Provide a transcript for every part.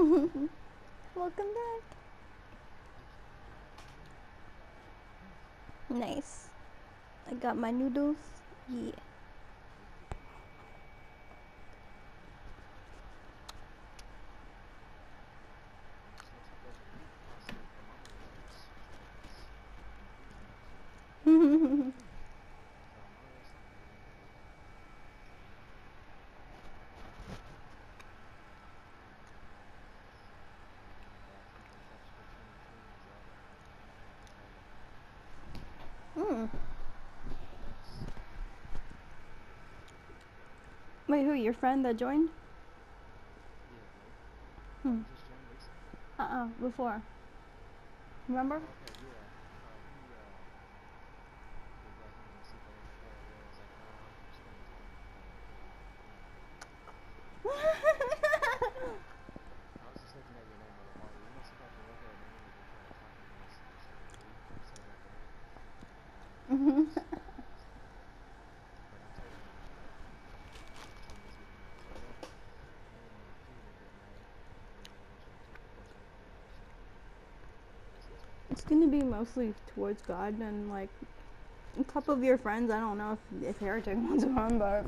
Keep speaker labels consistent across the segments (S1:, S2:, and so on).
S1: Welcome back. Nice. I got my noodles. Yeah. Mm. Wait, who? Your friend that joined? Hmm. Before. Remember? It's gonna be mostly towards God and like a couple of your friends. I don't know if Heretic wants to come, but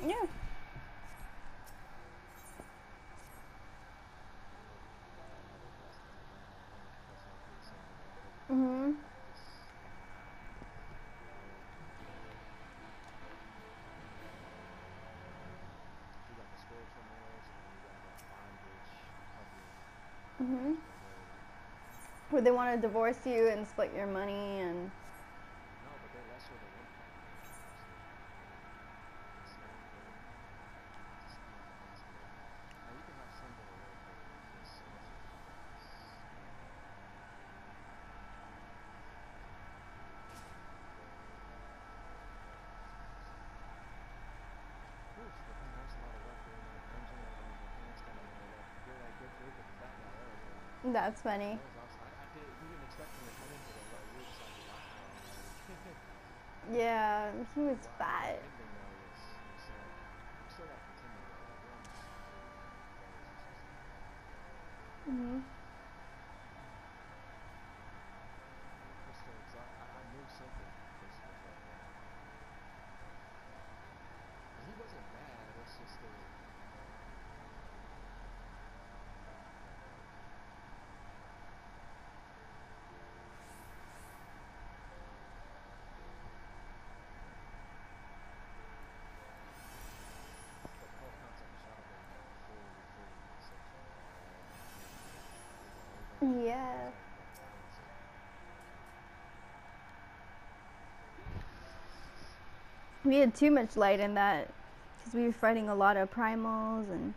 S1: yeah. Mhm. Mhm. Where they want to divorce you and split your money and. That's funny. Yeah, he was fat. Mhm. Yeah. We had too much light in that because we were fighting a lot of primals and.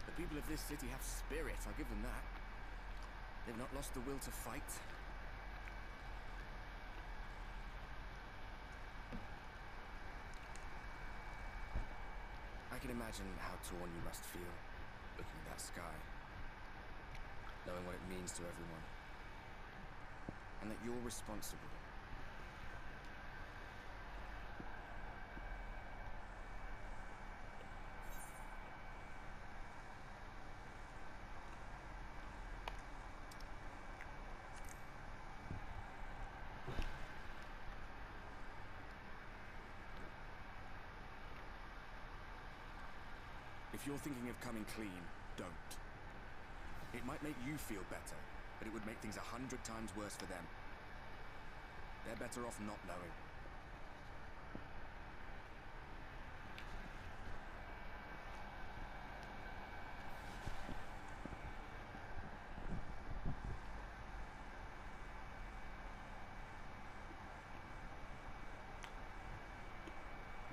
S2: The people of this city have spirit, I'll give them that. They've not lost the will to fight. I can imagine how torn you must feel, looking at that sky, knowing what it means to everyone, and that you're responsible. If you're thinking of coming clean, don't. It might make you feel better, but it would make things 100 times worse for them. They're better off not knowing.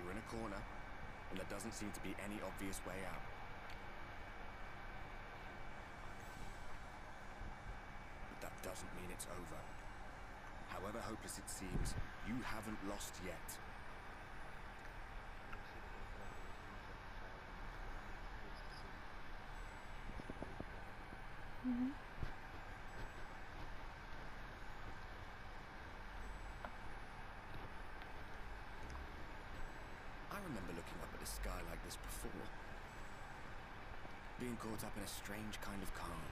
S2: You're in a corner, and there doesn't seem to be any obvious way out. doesn't mean it's over. However hopeless it seems, you haven't lost yet.
S1: Mm-hmm.
S2: I remember looking up at the sky like this before. Being caught up in a strange kind of calm.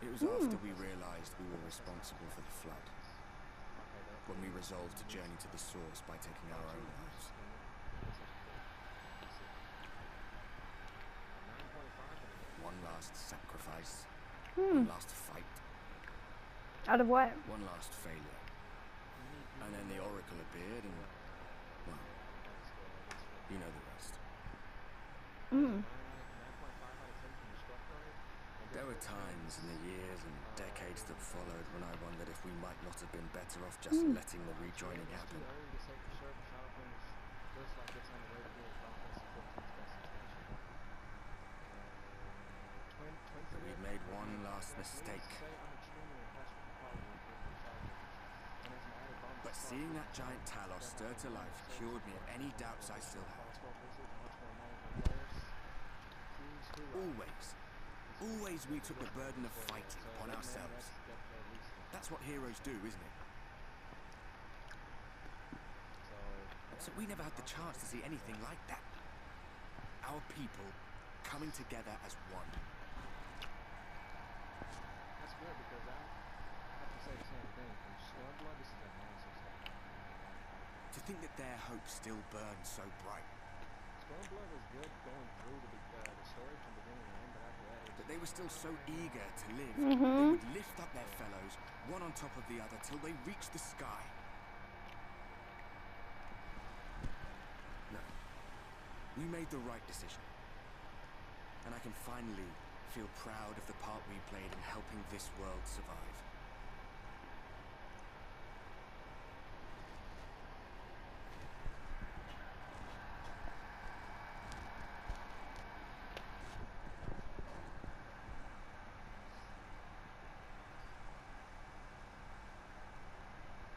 S2: It was after we realized we were responsible for the flood. When we resolved to journey to the source by taking our own lives. One last sacrifice. One last fight.
S1: Out of what?
S2: One last failure. And then the oracle appeared and, well, you know the rest. There were times in the years and decades that followed when I wondered if we might not have been better off just letting the rejoining happen. That we'd made one last mistake. But seeing that giant Talos stir to life cured me of any doubts I still had. Always we took the burden of fighting upon ourselves. That's what heroes do, isn't it? So we never had the chance to see anything like that. Our people coming together as one.
S3: That's good because I have to say the same thing. From Stormblood, this is a massive step.
S2: To think that their hope still burns so bright.
S3: Stormblood was good going through the story from beginning to end, but after that,
S2: That they were still so eager to live. They would lift up their fellows, one on top of the other, till they reached the sky. No. We made the right decision. And I can finally feel proud of the part we played in helping this world survive.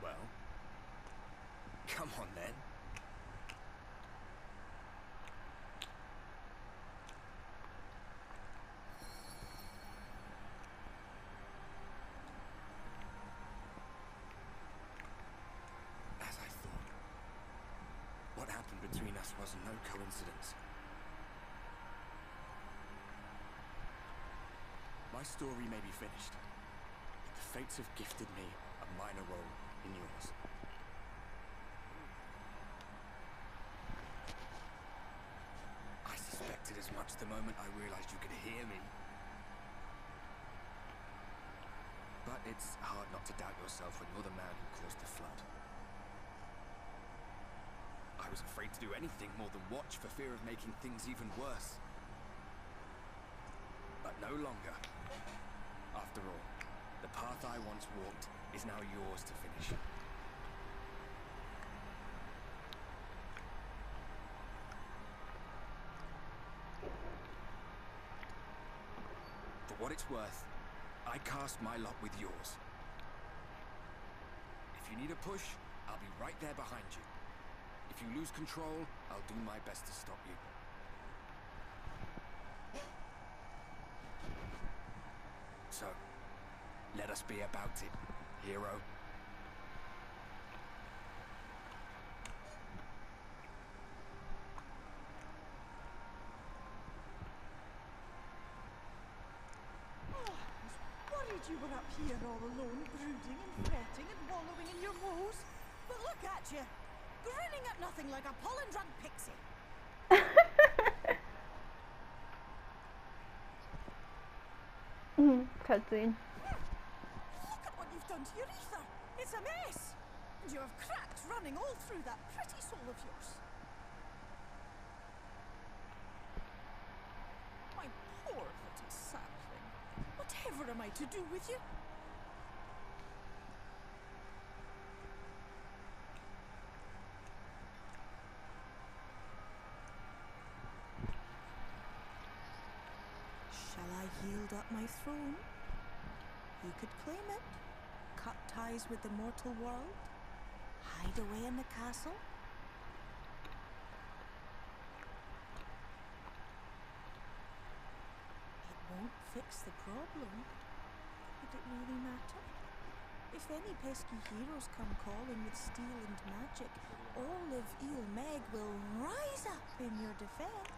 S2: Well, come on then. As I thought, what happened between us was no coincidence. My story may be finished, but the fates have gifted me a minor role in yours. I suspected as much the moment I realized you could hear me. But it's hard not to doubt yourself when you're the man who caused the flood. I was afraid to do anything more than watch for fear of making things even worse. But no longer. After all, the path I once walked is now yours to finish. For what it's worth, I cast my lot with yours. If you need a push, I'll be right there behind you. If you lose control, I'll do my best to stop you. So, let us be about it, hero.
S4: Worried you were up here all alone, brooding and fretting and wallowing in your woes. But look at you, grinning at nothing like a pollen-drunk pixie.
S1: Cutscene.
S4: Look at what you've done to your ether. It's a mess. And you have cracks running all through that pretty soul of yours. My poor little sapling. Whatever am I to do with you? Shall I yield up my throne, you could claim it, cut ties with the mortal world, hide away in the castle. It won't fix the problem. Would it really matter? If any pesky heroes come calling with steel and magic, all of Il Meg will rise up in your defense.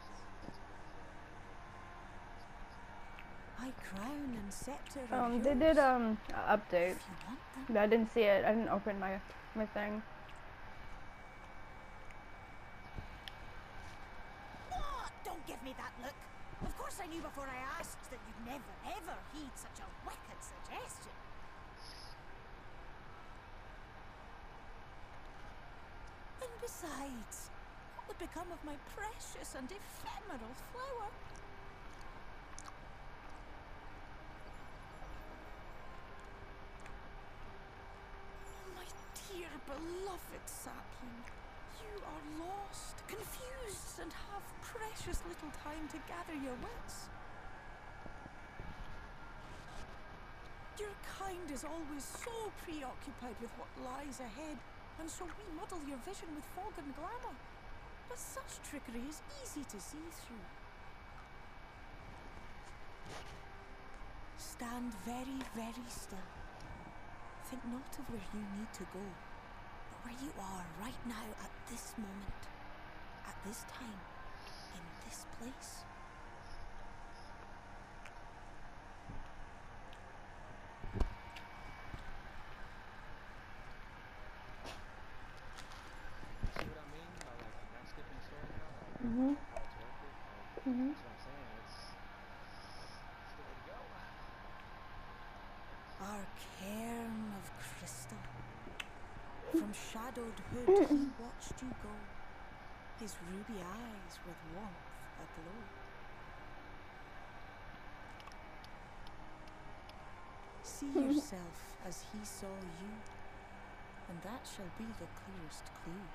S4: My crown and scepter are yours.
S1: They did a update.
S4: If you want them.
S1: But I didn't see it. I didn't open my thing.
S4: What? Don't give me that look. Of course I knew before I asked that you'd never ever heed such a wicked suggestion. And besides, what would become of my precious and ephemeral flower? My dear beloved sapling, you are lost, confused, and have precious little time to gather your wits. Your kind is always so preoccupied with what lies ahead, and so we muddle your vision with fog and glamour. But such trickery is easy to see through. Stand very, very still. Think not of where you need to go, but where you are right now at this moment, at this time, in this place.
S3: See what I mean by like not skipping story now? Like
S1: Mhm.
S3: how it's worth it? Like
S1: Mhm.
S3: that's what I'm saying. It's the way to go.
S4: Our cairn of crystal. From shadowed hood he watched you go, his ruby eyes with warmth aglow. See yourself as he saw you, and that shall be the clearest clue.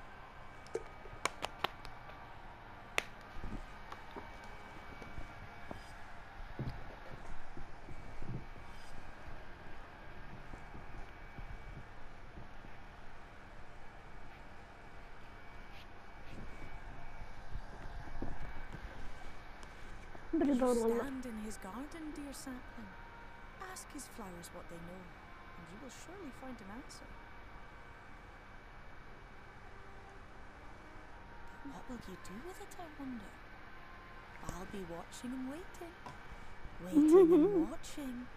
S4: You stand in his garden, dear sapling. Ask his flowers what they know, and you will surely find an answer. But what will you do with it, I wonder? I'll be watching and waiting. Waiting and watching.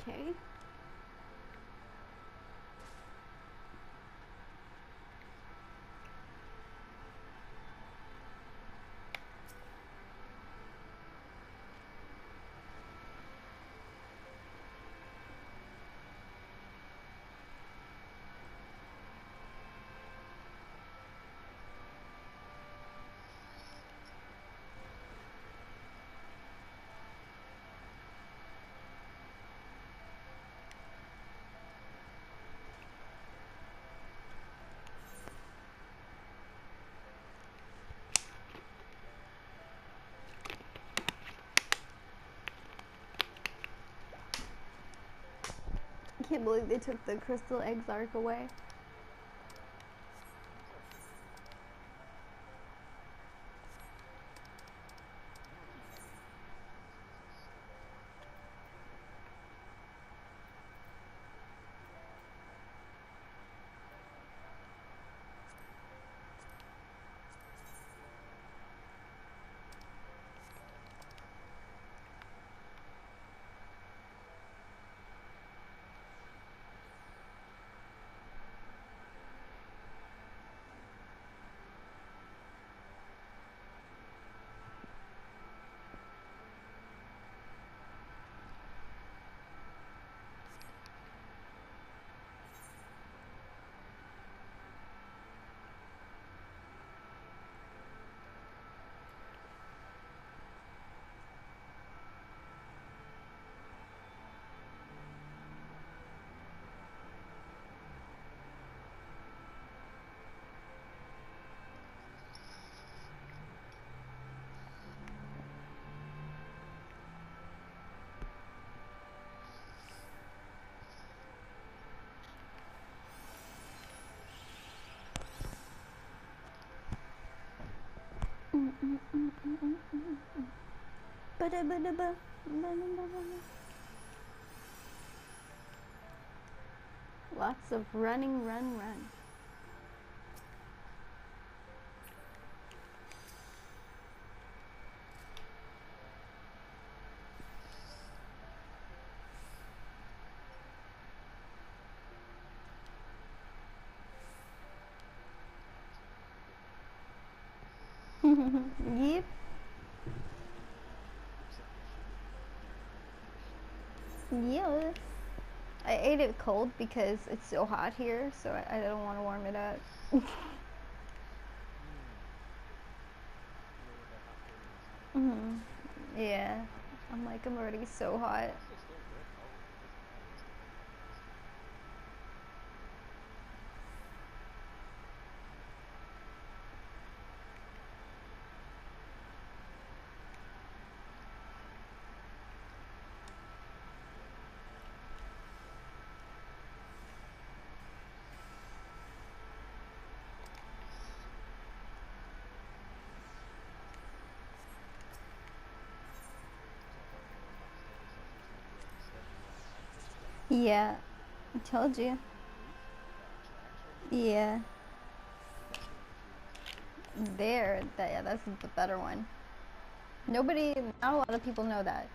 S1: Okay. I can't believe they took the Crystal Exarch away. Ba-da-ba-da-ba. Lots of running, run. Yep. Yeah. I ate it cold because it's so hot here, so I don't want to warm it up.
S3: You know what that hot feeling is, huh?
S1: Mhm. Yeah. I'm like, I'm already so hot.
S3: It's still good cold. It doesn't matter. It's the impact that gets to me. So I found out about study sessions like the study actress class.
S1: Yeah.
S3: You get paid
S1: I told you.
S3: in your booth, the actual booth.
S1: Yeah.
S3: That's the one that you use, right?
S1: Yeah, that's the better one. Nobody, not a lot of people know that.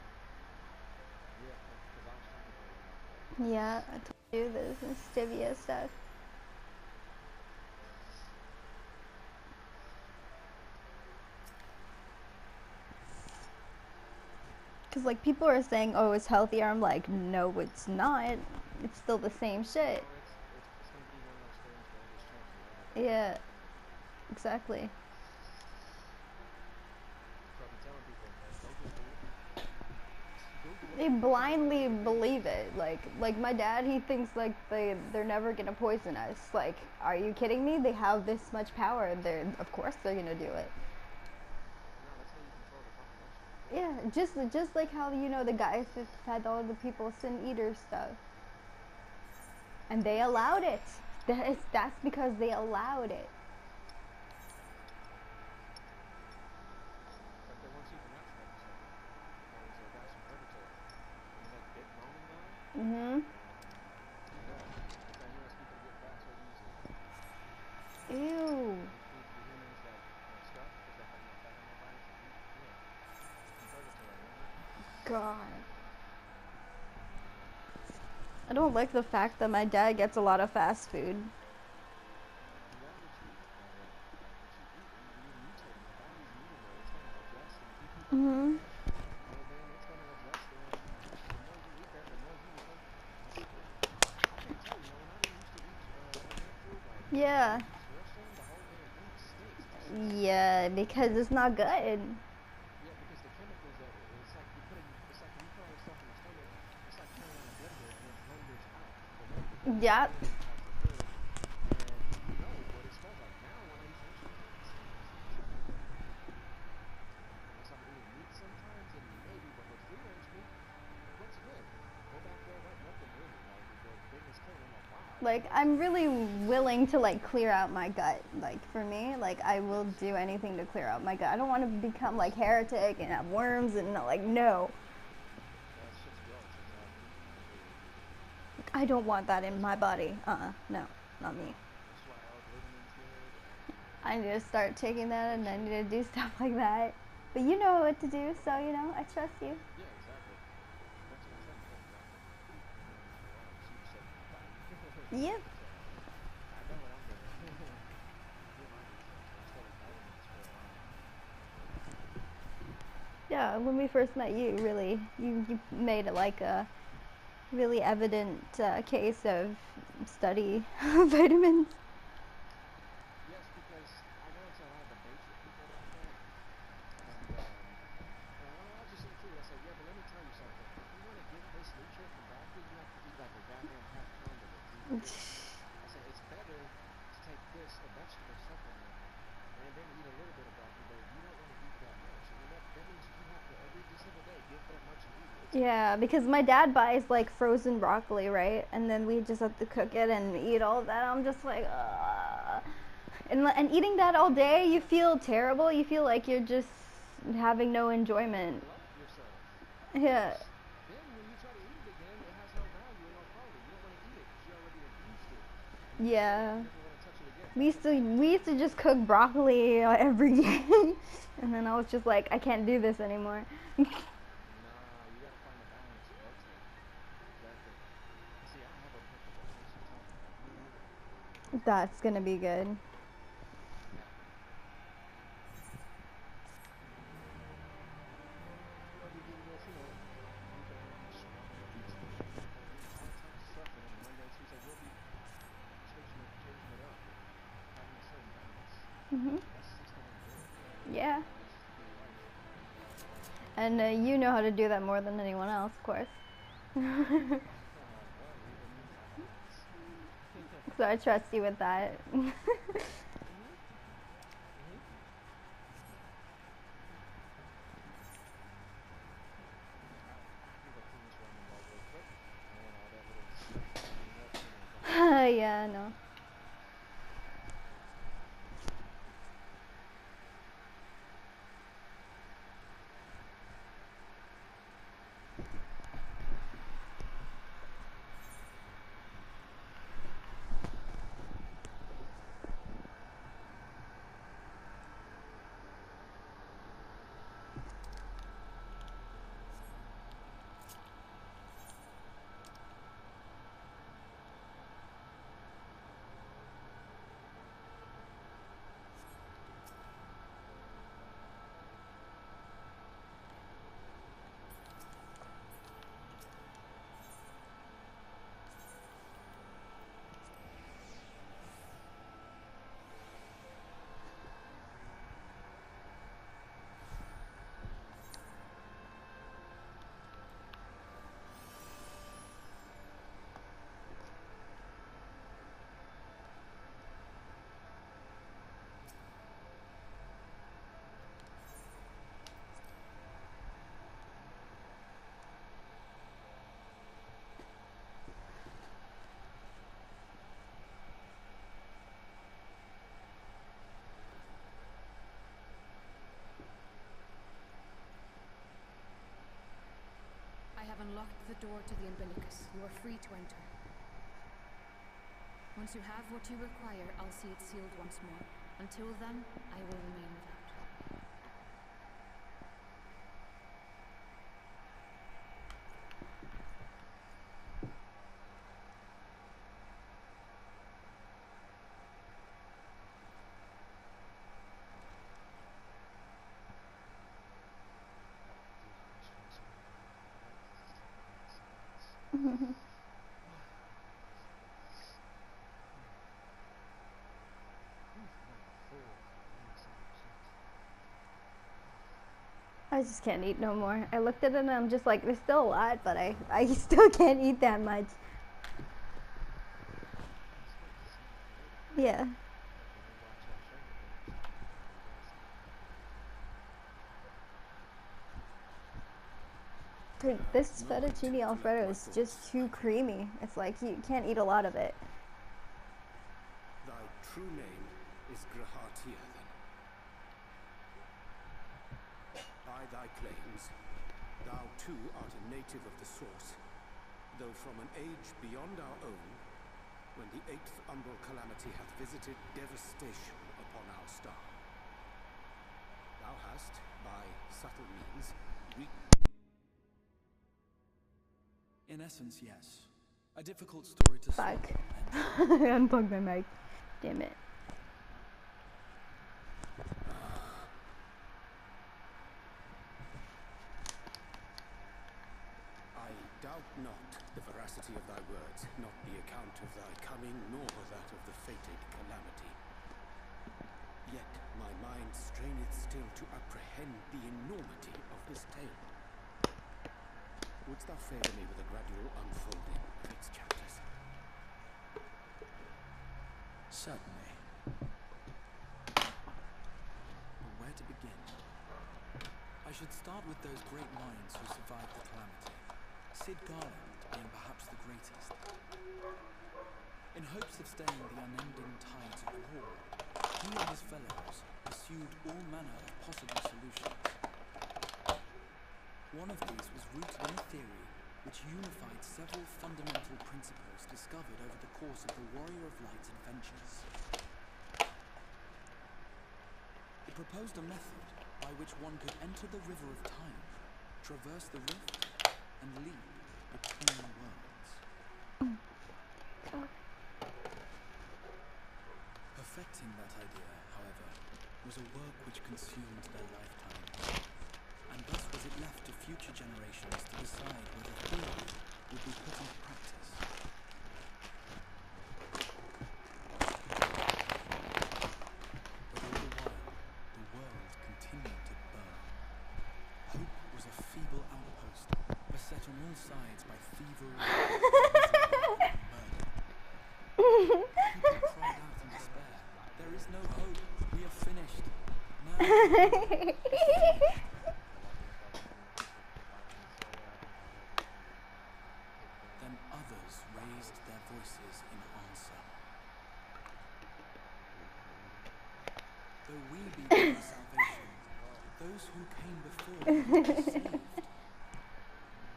S3: Yeah, because I was talking to her about that.
S1: Yeah, I told you this stevia stuff. Cause like people are saying, oh, it's healthier. I'm like, no, it's not. It's still the same shit.
S3: No, it's gonna be one of those things where they just change the label.
S1: Yeah, exactly.
S3: So I be telling people, go Google it. Google it.
S1: They
S3: Look at all the
S1: blindly
S3: reviews.
S1: believe it. Like my dad, he thinks like they're never gonna poison us. Like, are you kidding me? They have this much power. Of course they're gonna do it.
S3: No, that's how you control the population. Of course.
S1: Yeah, just like how the guys that had all the people sin eater stuff, and they allowed it. That's because they allowed it.
S3: Like that one Supernatural episode. That was a guy from Purgatory. When he like bit Roman guy.
S1: Mhm.
S3: Yeah. That's how he wants people to get fat so easily.
S1: Ew.
S3: And he feeds the humans that stuff because they have no fat in their bodies to eat. Yeah. From Purgatory, remember?
S1: God. I don't like the fact that my dad gets a lot of fast food.
S3: You gotta get you eat, though. Like what you eat, you're mutating. Your body's mutating. It's gonna adjust and keep you from eating
S1: Mhm.
S3: that. And then it's gonna adjust. And the more you eat that, the more you become. I can't tell you, man. When I didn't used to eat organic food, like
S1: Yeah.
S3: meat dressing, the whole damn thing stinks. It disgusting.
S1: Yeah, because it's not good.
S3: Yeah, because the chemicals that it's like it's like when you put all this stuff in the stomach, it's like turning on a blender and it blenders out the milk because it's not
S1: Yep.
S3: doing what it's supposed to do. And you know what it smells like. Now, when I used to eat shit like that, it smells disgusting. Unless I'm eating meat sometimes, then maybe, but with free range meat, it looks good. Go back there, right? Nothing really. Like the thing is clean. I'm like, wow, it
S1: Like,
S3: looks
S1: I'm
S3: good.
S1: really willing to like clear out my gut. Like for me, like I will do anything to clear out my gut. I don't want to become like heretic and have worms and like no.
S3: That shit's gross. Exactly. I agree with you.
S1: I don't want that in my body. No, not me.
S3: That's why L-glutamin's good.
S1: I need to start taking that and I need to do stuff like that. But you know what to do, so I trust you.
S3: Yeah, exactly. That's what I said. Yeah, exactly. And then see the shift in my body.
S1: Yep.
S3: So I know what I'm doing. I'm getting my research. I studied vitamins for a while.
S1: Yeah, when we first met you, really, you made like a really evident case of study vitamins.
S3: Yes, because I got into a lot of debates with people about that, and they're like, "Oh, I just eat fruit." I said, "Yeah, but let me tell you something. If you want to get this nutrient from broccoli, you have to eat like a goddamn half pound of it to even get it." I said, "It's better to take this, a vegetable supplement, and then eat a little bit of broccoli. But if you don't want to eat that much, and then that means you have to every single day get that much and eat it. It's
S1: Yeah, because my dad buys like frozen broccoli, right? And then we just have to cook it and eat all of that. I'm just like, And eating that all day, you feel terrible. You feel like you're just having no enjoyment.
S3: Love yourself.
S1: Yeah.
S3: Then when you try to eat it again, it has no value and no quality. You don't want to eat it because you already abused it.
S1: Yeah.
S3: You never want to touch it again.
S1: We used to just cook broccoli every day, and then I was just like, I can't do this anymore.
S3: Nah, you got to find a balance. Rotate. Exactly. See, I have a perfect rotation. Tell me, me and you.
S1: That's gonna be good.
S3: Yeah. Well, we do this, weekend we'll be scrubbing the beach, all types of stuff, and then Monday, Tuesday we'll be changing it up, having a certain balance.
S1: Mhm.
S3: That's just the way to do it.
S1: Yeah.
S3: That's just being life.
S1: And you know how to do that more than anyone else, of course.
S3: Well, even my balance.
S1: So I trust you with that.
S3: I can go clean this ramen bowl real quick. I don't want all that little stuff hanging up,
S1: Yeah, no.
S5: I have unlocked the door to the umbilicus. You are free to enter. Once you have what you require, I'll see it sealed once more. Until then, I will remain without.
S1: I just can't eat no more. I looked at it and I'm just like, there's still a lot, but I still can't eat that much. Yeah. Dude, this fettuccine alfredo is just too creamy. It's like you can't eat a lot of it.
S2: Thy true name is Grahatia, then. By thy claims, thou too art a native of the source, though from an age beyond our own, when the 8th umbral calamity hath visited devastation upon our star. Thou hast, by subtle means,
S6: In essence, yes. A difficult story to
S1: Fuck.
S6: swallow.
S1: I unplugged my mic. Damn it.
S2: I doubt not the veracity of thy words, not the account of thy coming, nor that of the fated calamity. Yet my mind straineth still to apprehend the enormity of this tale. Wouldst thou favour me with a gradual unfolding of its chapters?
S6: Certainly. But where to begin? I should start with those great minds who survived the calamity. Sid Garland being perhaps the greatest. In hopes of staying the unending tides of war, he and his fellows pursued all manner of possible solutions. One of these was rooted in a theory which unified several fundamental principles discovered over the course of the Warrior of Light's adventures. It proposed a method by which one could enter the River of Time, traverse the rift, and leap between the worlds. Perfecting that idea, however, was a work which consumed their lifetime, and thus was it left to future generations to decide whether theory would be put into practice. But all the while, the world continued to burn. Hope was a feeble outpost, beset on all sides by thievery, misery, and murder. People cried out in despair, "There is no hope, we are finished. Now it's finished." Then others raised their voices in answer. Though we be given salvation, those who came before will be saved.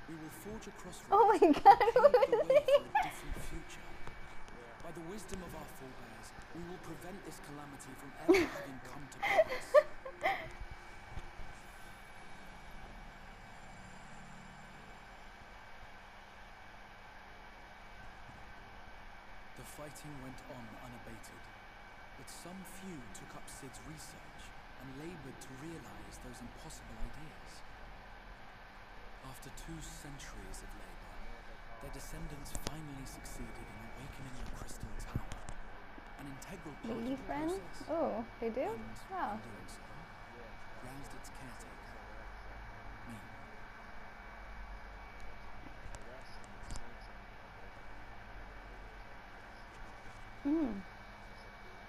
S6: We will forge a crossroads
S1: Oh my
S6: and
S1: God.
S6: pave the way for a different future. By the wisdom of our forebears, we will prevent this calamity from ever having come to pass. The fighting went on unabated, but some few took up Sid's research and labored to realize those impossible ideas. After 2 centuries of labor, their descendants finally succeeded in awakening the Crystal Tower, an integral part
S1: Lady
S6: of the
S1: friend?
S6: process,
S1: Oh, they do?
S6: and,
S1: Wow.
S6: in doing so, roused its caretaker, me.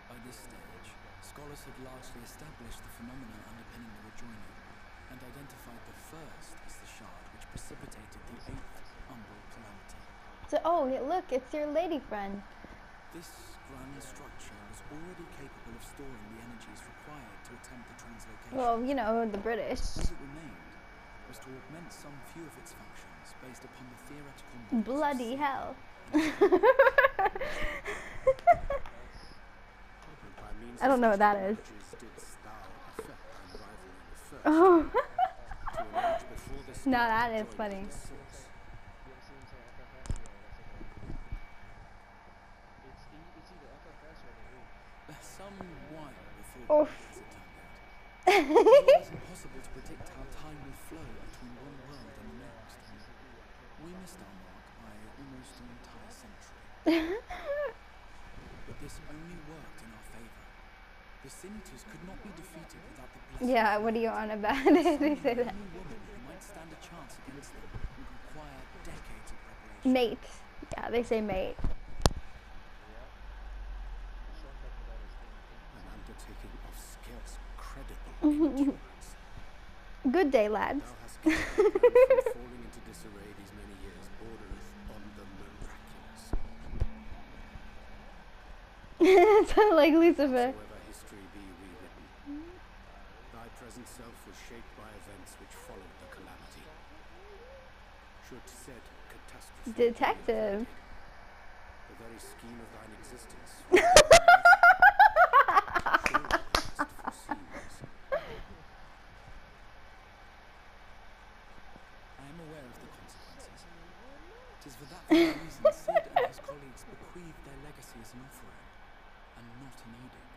S6: By this stage, scholars had largely established the phenomena underpinning the rejoining, and identified the first as the shard which precipitated the 8th umbral calamity.
S1: So, oh, look, it's your lady friend.
S6: This grand structure was already capable of storing the energies required to attempt the translocation.
S1: Well, you know, the British.
S6: All that remained was to augment some few of its functions based upon the theoretical models of
S1: Bloody
S6: Sid
S1: hell.
S2: By means
S1: I don't know
S2: of
S1: what that is.
S2: technologies did Star affect unrivaling the first,
S1: Oh.
S2: to an age before the
S1: No,
S2: star
S1: that is
S2: joined
S1: funny.
S2: the source.
S3: It's either FFS or the Woo.
S6: some while before,
S1: Oof.
S6: as it turned out. It was always impossible to predict how time will flow between one world and the next, and we missed our mark by almost an entire century. But this only worked in our favor. The Sin Eaters could not be defeated without the blessing.
S1: Yeah, what are you on about? They say that.
S6: Any woman who might stand a chance against them would require decades of preparation.
S1: Mate. Yeah, they say mate.
S2: An undertaking of scarce credible endurance.
S1: Good day, lads.
S2: Thou hast kept thy plan from falling into disarray these many years, bordereth on the miraculous.
S1: Sound like Lucifer.
S2: However history be rewritten, thy present self was shaped by events which followed the calamity. Should said catastrophe be
S1: Detective.
S2: averted, the very scheme of thine existence
S6: I am aware of the consequences. 'Tis for that very reason Sid and his colleagues bequeathed their legacy as an offering, and not an edict.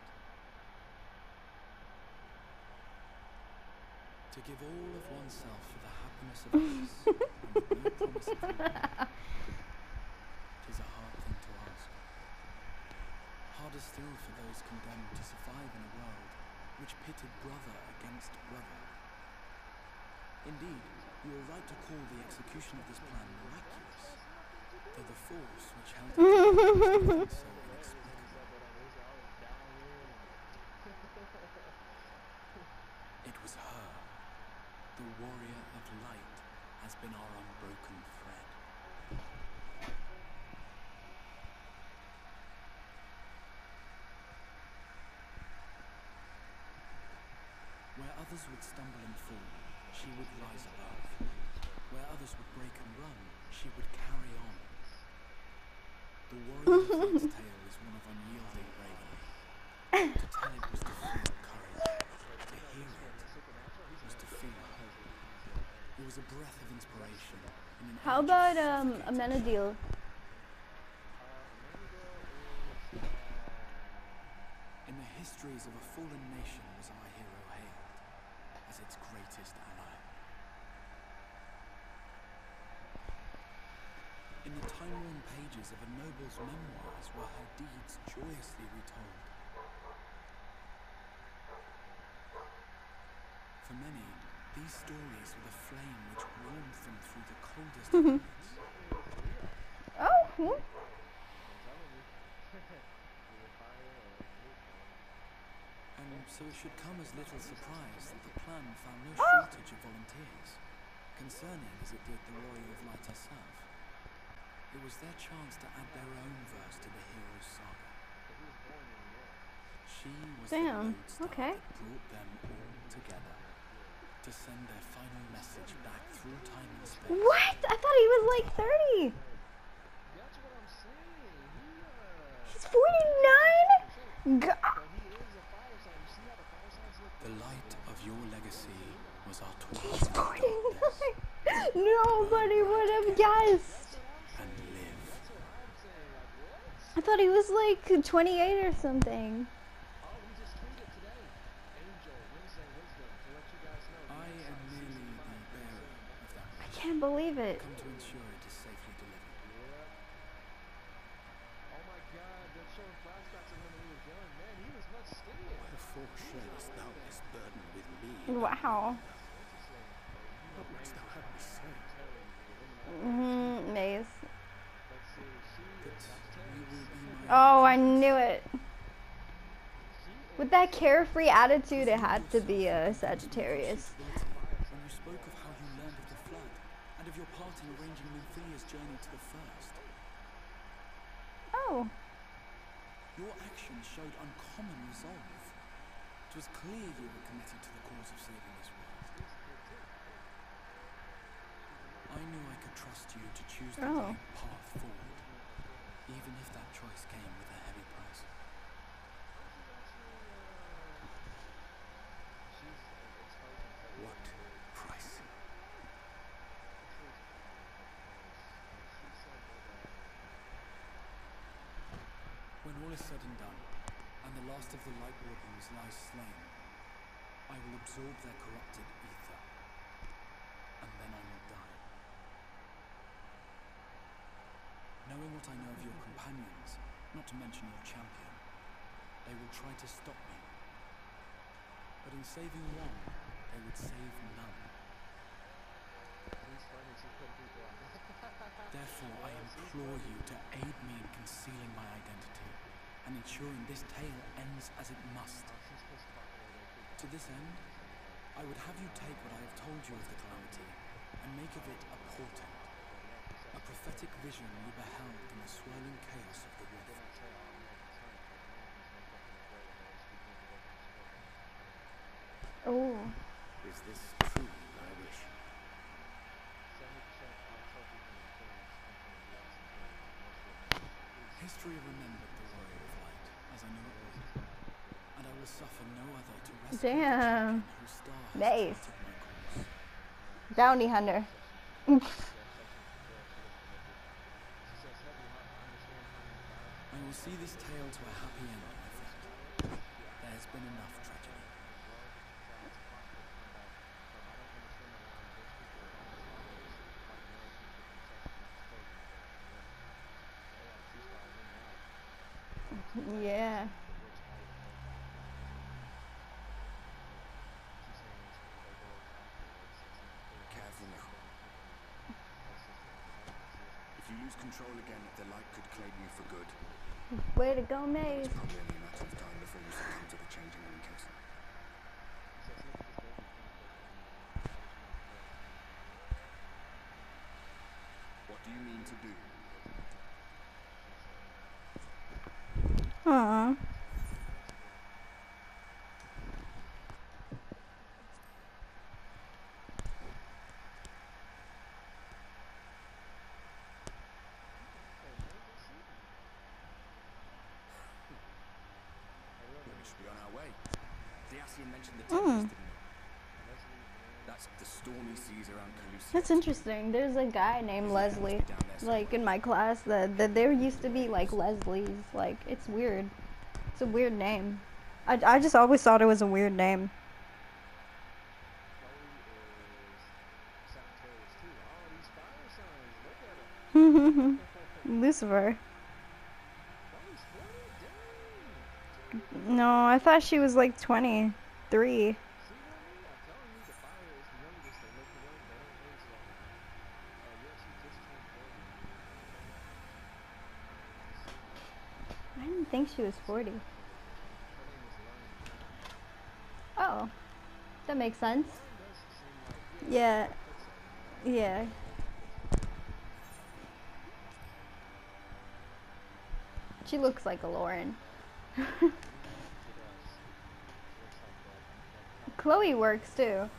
S6: To give all of oneself for the happiness of others, and with no promise of reward, 'tis a hard thing to ask. Harder still for those condemned to survive in a world which pitted brother against brother. Indeed, you are right to call the execution of this plan miraculous, though the force which held it together was nothing so inexplicable. It was her. The warrior of light has been our unbroken thread. others would stumble and fall, she would rise above. Where others would break and run, she would carry on. The warrior of Light's tale is one of unyielding bravery. To tell it was to feel courage. To hear it was to feel hope. It was a breath of inspiration in an
S1: How
S6: age of
S1: about
S6: suffocating
S1: Amenadiel?
S6: In the histories of a fallen nation was our hero hailed as its greatest ally. In the time-worn pages of a noble's memoirs were her deeds joyously retold. For many, these stories were the flame which warmed them through the coldest of nights.
S1: Oh.
S6: And so it should come as little surprise that the plan found no shortage of volunteers, concerning as it did the warrior of Light herself. It was their chance to add their own verse to the hero's saga. She was the lodestar
S1: okay.
S6: that brought them all together to send their final message back through time and space.
S1: What? I thought he was like 30.
S3: That's what I'm saying.
S1: He's 49? God.
S3: But he is a fire sign. You see how the fire signs look?
S6: The light of your legacy was our torch.
S1: He's 49. Nobody would have guessed.
S6: And live.
S1: I thought he was like 28 or something.
S3: Oh, he just tweeted today. Angel, Wednesday wisdom, to let you guys know.
S6: I am merely the bearer of that
S1: I
S6: message.
S1: can't believe it.
S6: Come to ensure it is safely delivered.
S3: Yeah. Oh my God, they're showing flashbacks of him when he was young. Man, he was much skinnier.
S2: Wherefore sharest thou this burden with me?
S1: Wow.
S2: What wouldst thou have me say?
S1: Maze.
S3: Let's see. She
S6: But
S3: is
S6: you will be my
S1: Oh, I knew it. With that carefree attitude, it had to be a Sagittarius.
S6: When you spoke of how you learned of the flood, and of your part in arranging Nymphia's journey to the first,
S1: Oh.
S6: your actions showed uncommon resolve. It was clear you were committed to the cause of saving this world. I knew I could trust you to choose the right path forward, even if that choice came with a heavy price.
S2: What price?
S6: When all is said and done, and the last of the Light Wardens lies slain, I will absorb their corrupted ether, and then I will die. Knowing what I know of your companions, not to mention your champion, they will try to stop me. But in saving one, they would save none. Therefore, I implore you to aid me in concealing my identity, and ensuring this tale ends as it must. To this end, I would have you take what I have told you of the calamity, and make of it a portent, a prophetic vision you beheld in the swirling chaos of the rift.
S1: Oh.
S2: Is this true, I wish?
S6: History remembered the warrior of light, as I knew it would, and I will suffer no other to rescue the champion whose star has
S1: Nice.
S6: charted my course.
S1: Bounty hunter.
S6: I will see this tale to a happy end, my friend. There has been enough tragedy.
S1: Yeah.
S2: Careful now. If you lose control again, the light could claim you for good.
S1: Way to go, Maze.
S2: It's probably only a matter of time before you succumb to the changing linkers. What do you mean to do?
S1: Aww.
S6: Cassian mentioned the Tempest, didn't he? That's the stormy seas around Calusia.
S1: That's interesting. There's a guy named Leslie, like in my class, that there used to be like Leslies. Like, it's weird. It's a weird name. I just always thought it was a weird name. Lucifer. No, I thought she was like 23. I didn't think she was 40. Oh, that makes sense. Yeah, yeah. She looks like a Lauren. Chloe works too.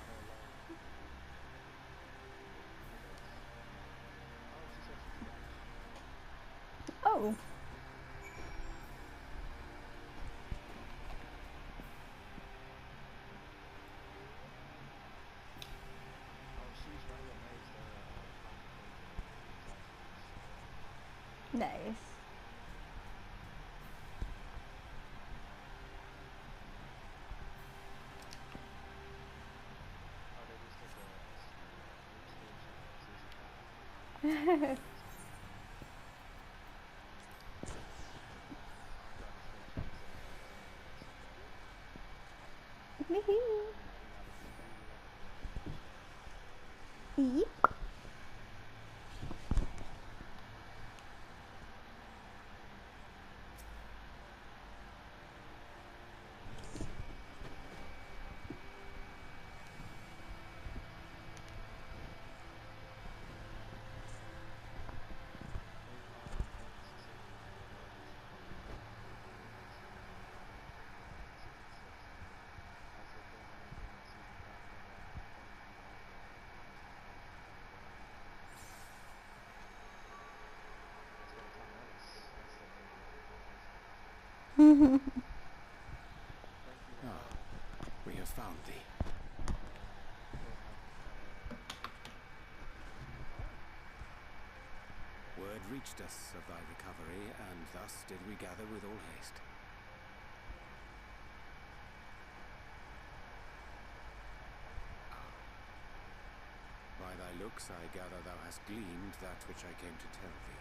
S1: Oh. Nice. Eep.
S2: We have found thee. Word reached us of thy recovery, and thus did we gather with all haste. By thy looks I gather thou hast gleaned that which I came to tell thee.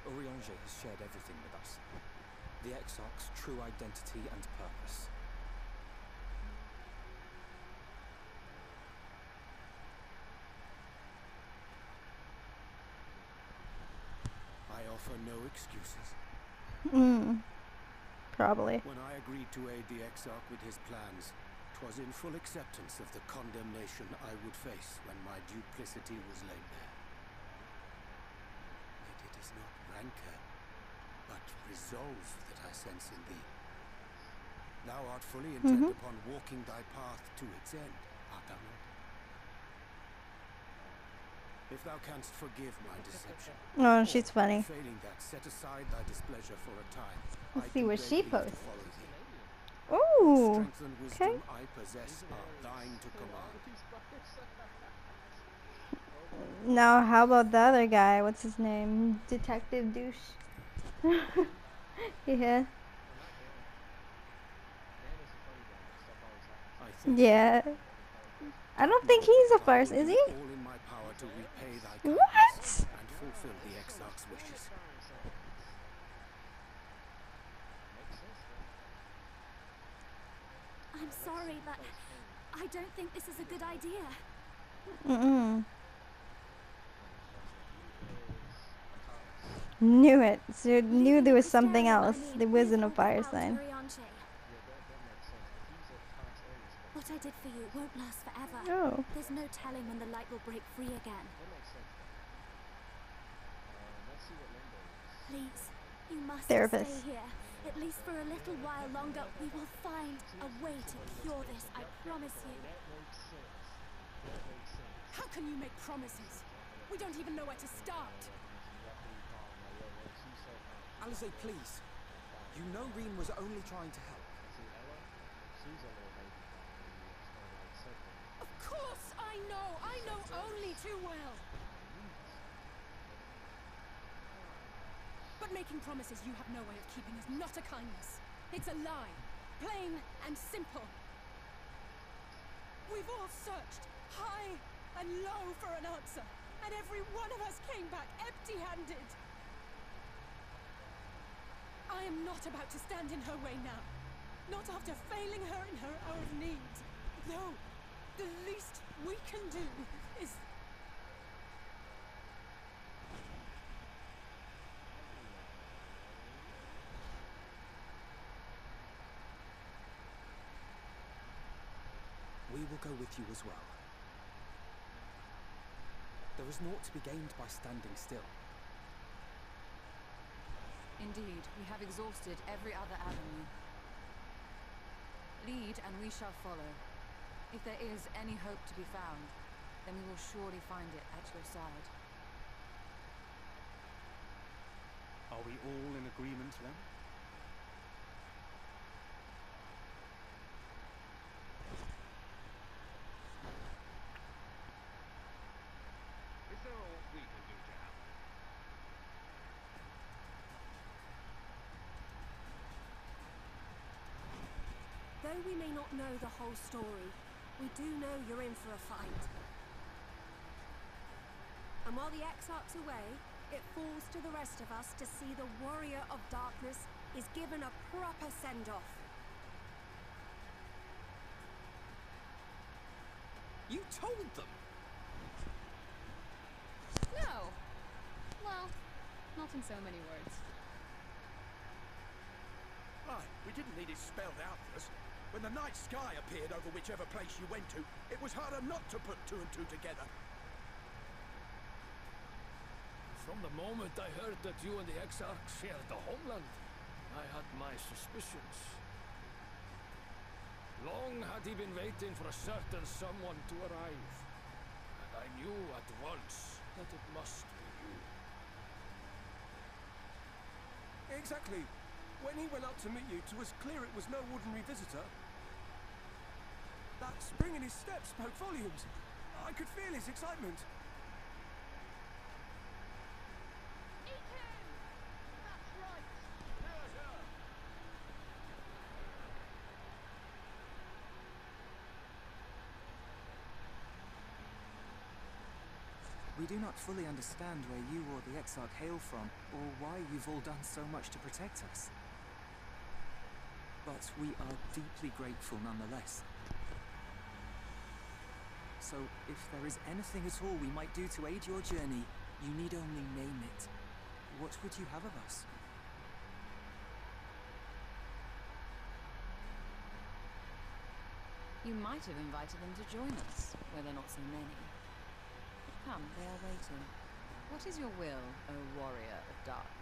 S6: Urianger has shared everything with us. The Exarch's true identity and purpose.
S2: I offer no excuses.
S1: Probably.
S2: When I agreed to aid the Exarch with his plans, 'twas in full acceptance of the condemnation I would face when my duplicity was laid bare. Yet it is not rancor, but resolve that I sense in thee. Thou art fully intent upon walking thy path to its end, art thou not? If thou canst forgive my deception,
S1: Oh, she's funny.
S2: failing that, set aside thy displeasure for a time.
S1: Let's
S2: I
S1: see
S2: do
S1: what
S2: beg
S1: she
S2: leave to
S1: posts.
S2: follow thee.
S1: Ooh.
S2: Strength and wisdom
S1: Okay.
S2: I possess are thine to command.
S1: Now, how about the other guy? What's his name? Detective Douche. Yeah.
S2: I think
S1: Yeah. I don't think he's a
S2: I
S1: farce,
S2: will
S1: is
S2: do
S1: he?
S2: all in my power to repay thy kindness
S1: What?
S2: and fulfill the Exarch's wishes.
S7: I'm sorry, but I don't think this is a good idea.
S1: Knew it. So knew there was something
S7: Leaving
S1: else.
S7: Sterling,
S1: There wasn't a
S7: without
S1: fire sign.
S7: Urianger. What I did for you won't last forever.
S1: Oh.
S7: There's no telling when the light will break free again. Please, you must
S1: Therapist.
S7: stay here. At least for a little while longer. We will find a way to cure this, I promise you.
S4: How can you make promises? We don't even know where to start.
S6: Alize, please. You know Reen was only trying to help.
S3: See, Ella, she's a little lady property, Starlight said that.
S7: Of course I know only too well. But making promises you have no way of keeping is not a kindness. It's a lie. Plain and simple. We've all searched high and low for an answer, and every one of us came back empty-handed. I am not about to stand in her way now. Not after failing her in her hour of need. No, the least we can do is...
S6: We will go with you as well. There is naught to be gained by standing still.
S5: Indeed, we have exhausted every other avenue. Lead, and we shall follow. If there is any hope to be found, then we will surely find it at your side.
S6: Are we all in agreement then?
S2: Is there aught we can do to help?
S7: Though we may not know the whole story, we do know you're in for a fight. And while the Exarch's away, it falls to the rest of us to see the Warrior of Darkness is given a proper send-off.
S6: You told them!
S5: No! Well, not in so many words.
S8: Aye, we didn't need it spelled out for us. When the night sky appeared over whichever place you went to, it was harder not to put two and two together.
S9: From the moment I heard that you and the Exarch shared the homeland, I had my suspicions. Long had he been waiting for a certain someone to arrive, and I knew at once that it must be you.
S8: Exactly. When he went up to meet you, 'twas clear it was no ordinary visitor. That spring in his step spoke volumes. I could feel his excitement.
S6: We do not fully understand where you or the Exarch hail from, or why you've all done so much to protect us. But we are deeply grateful nonetheless. So, if there is anything at all we might do to aid your journey, you need only name it. What would you have of us?
S5: You might have invited them to join us, where there are not so many. But come, they are waiting. What is your will, O Warrior of Darkness?